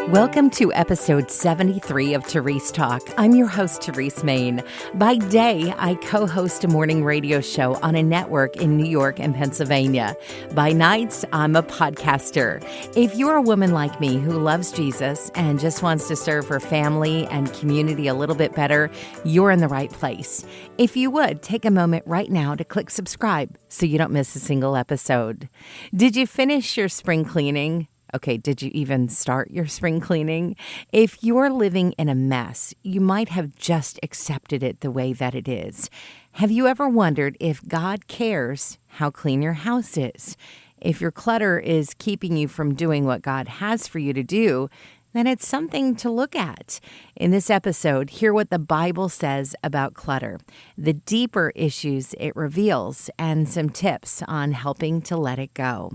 Welcome to episode 73 of Terese Talk. I'm your host, Terese Main. By day, I co-host a morning radio show on a network in New York and Pennsylvania. By night, I'm a podcaster. If you're a woman like me who loves Jesus and just wants to serve her family and community a little bit better, you're in the right place. If you would, take a moment right now to click subscribe so you don't miss a single episode. Did you finish your spring cleaning? Okay, did you even start your spring cleaning? If you're living in a mess, you might have just accepted it the way that it is. Have you ever wondered if God cares how clean your house is? If your clutter is keeping you from doing what God has for you to do, then it's something to look at. In this episode, hear what the Bible says about clutter, the deeper issues it reveals, and some tips on helping to let it go.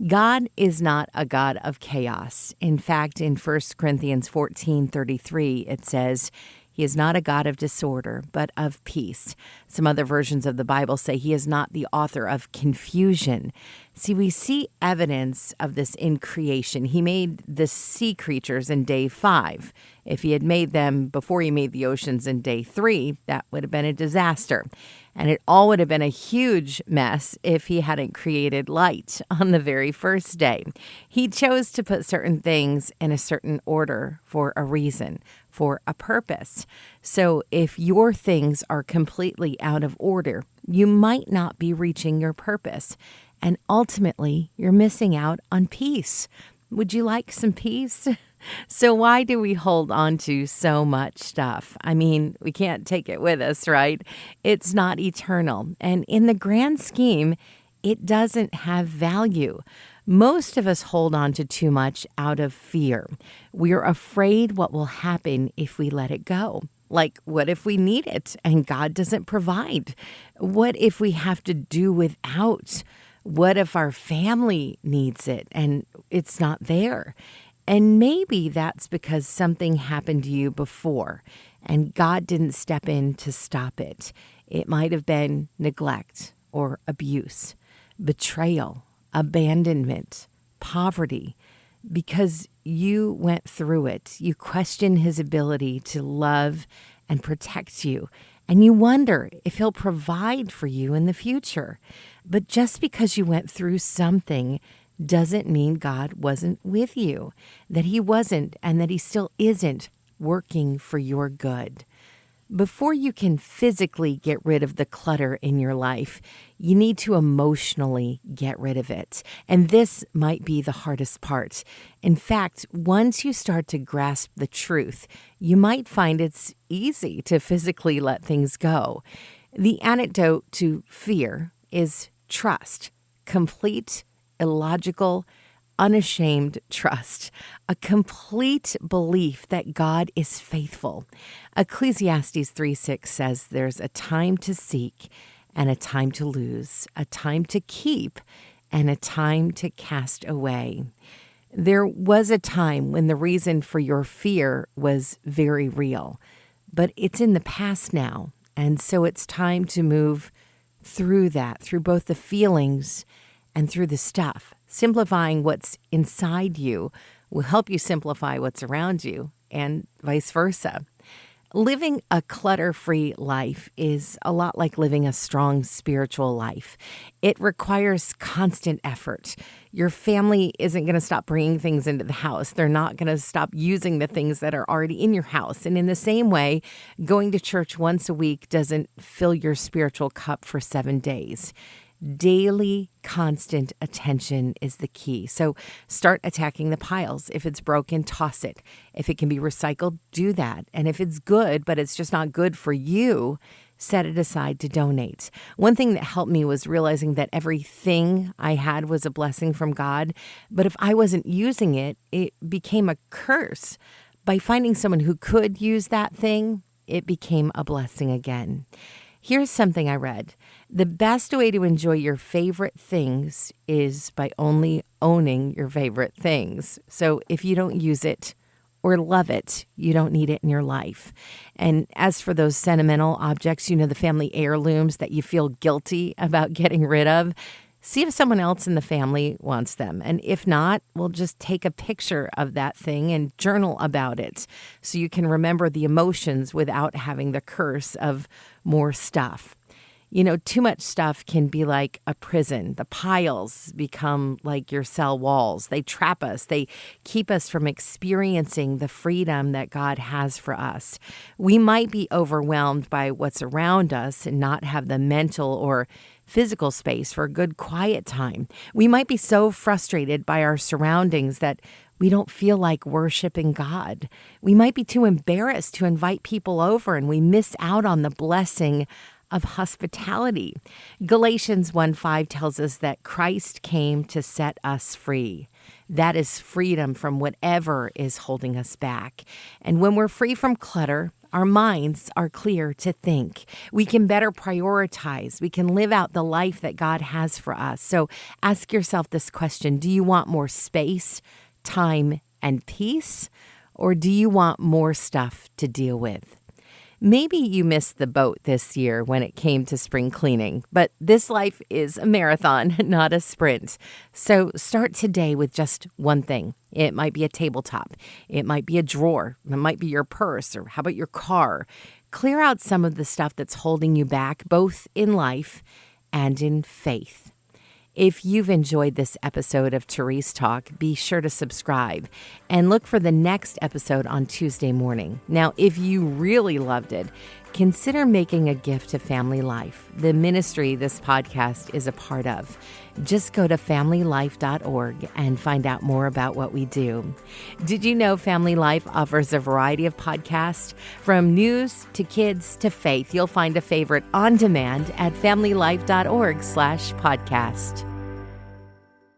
God is not a God of chaos. In fact, in 1 Corinthians 14:33, it says, He is not a God of disorder, but of peace. Some other versions of the Bible say He is not the author of confusion. See, we see evidence of this in creation. He made the sea creatures in day 5. If He had made them before He made the oceans in day 3, that would have been a disaster. And it all would have been a huge mess if He hadn't created light on the very first day. He chose to put certain things in a certain order for a reason, for a purpose. So if your things are completely out of order, you might not be reaching your purpose. And ultimately, you're missing out on peace. Would you like some peace? So why do we hold on to so much stuff? I mean, we can't take it with us, right? It's not eternal. And in the grand scheme, it doesn't have value. Most of us hold on to too much out of fear. We're afraid what will happen if we let it go. Like, what if we need it and God doesn't provide? What if we have to do without? What if our family needs it and it's not there? And maybe that's because something happened to you before and God didn't step in to stop it. It might have been neglect or abuse, betrayal, abandonment, poverty. Because you went through it, you question His ability to love and protect you. And you wonder if He'll provide for you in the future. But just because you went through something doesn't mean God wasn't with you, that He wasn't and that He still isn't working for your good. Before you can physically get rid of the clutter in your life, you need to emotionally get rid of it. And this might be the hardest part. In fact, once you start to grasp the truth, you might find it's easy to physically let things go. The antidote to fear is trust, complete, illogical, unashamed trust, a complete belief that God is faithful. Ecclesiastes 3:6 says there's a time to seek and a time to lose, a time to keep and a time to cast away. There was a time when the reason for your fear was very real, but it's in the past now. And so it's time to move through that, through both the feelings and through the stuff. Simplifying what's inside you will help you simplify what's around you, and vice versa. Living a clutter-free life is a lot like living a strong spiritual life. It requires constant effort. Your family isn't going to stop bringing things into the house. They're not going to stop using the things that are already in your house. And in the same way, going to church once a week doesn't fill your spiritual cup for 7 days. Daily, constant attention is the key. So start attacking the piles. If it's broken, toss it. If it can be recycled, do that. And if it's good, but it's just not good for you, set it aside to donate. One thing that helped me was realizing that everything I had was a blessing from God. But if I wasn't using it, it became a curse. By finding someone who could use that thing, it became a blessing again. Here's something I read. The best way to enjoy your favorite things is by only owning your favorite things. So if you don't use it or love it, you don't need it in your life. And as for those sentimental objects, the family heirlooms that you feel guilty about getting rid of, See if someone else in the family wants them. And if not, we'll just take a picture of that thing and journal about it so you can remember the emotions without having the curse of more stuff. You know, too much stuff can be like a prison. The piles become like your cell walls. They trap us. They keep us from experiencing the freedom that God has for us. We might be overwhelmed by what's around us and not have the mental or physical space for a good quiet time. We might be so frustrated by our surroundings that we don't feel like worshiping God. We might be too embarrassed to invite people over, and we miss out on the blessing of hospitality. Galatians 1:5 tells us that Christ came to set us free. That is freedom from whatever is holding us back. And when we're free from clutter, our minds are clear to think. We can better prioritize. We can live out the life that God has for us. So ask yourself this question: do you want more space, time, and peace? Or do you want more stuff to deal with? Maybe you missed the boat this year when it came to spring cleaning, but this life is a marathon, not a sprint. So start today with just one thing. It might be a tabletop. It might be a drawer. It might be your purse, or how about your car? Clear out some of the stuff that's holding you back, both in life and in faith. If you've enjoyed this episode of Terese Talk, be sure to subscribe and look for the next episode on Tuesday morning. Now, if you really loved it, consider making a gift to Family Life, the ministry this podcast is a part of. Just go to familylife.org and find out more about what we do. Did you know Family Life offers a variety of podcasts? From news to kids to faith, you'll find a favorite on demand at familylife.org/podcast.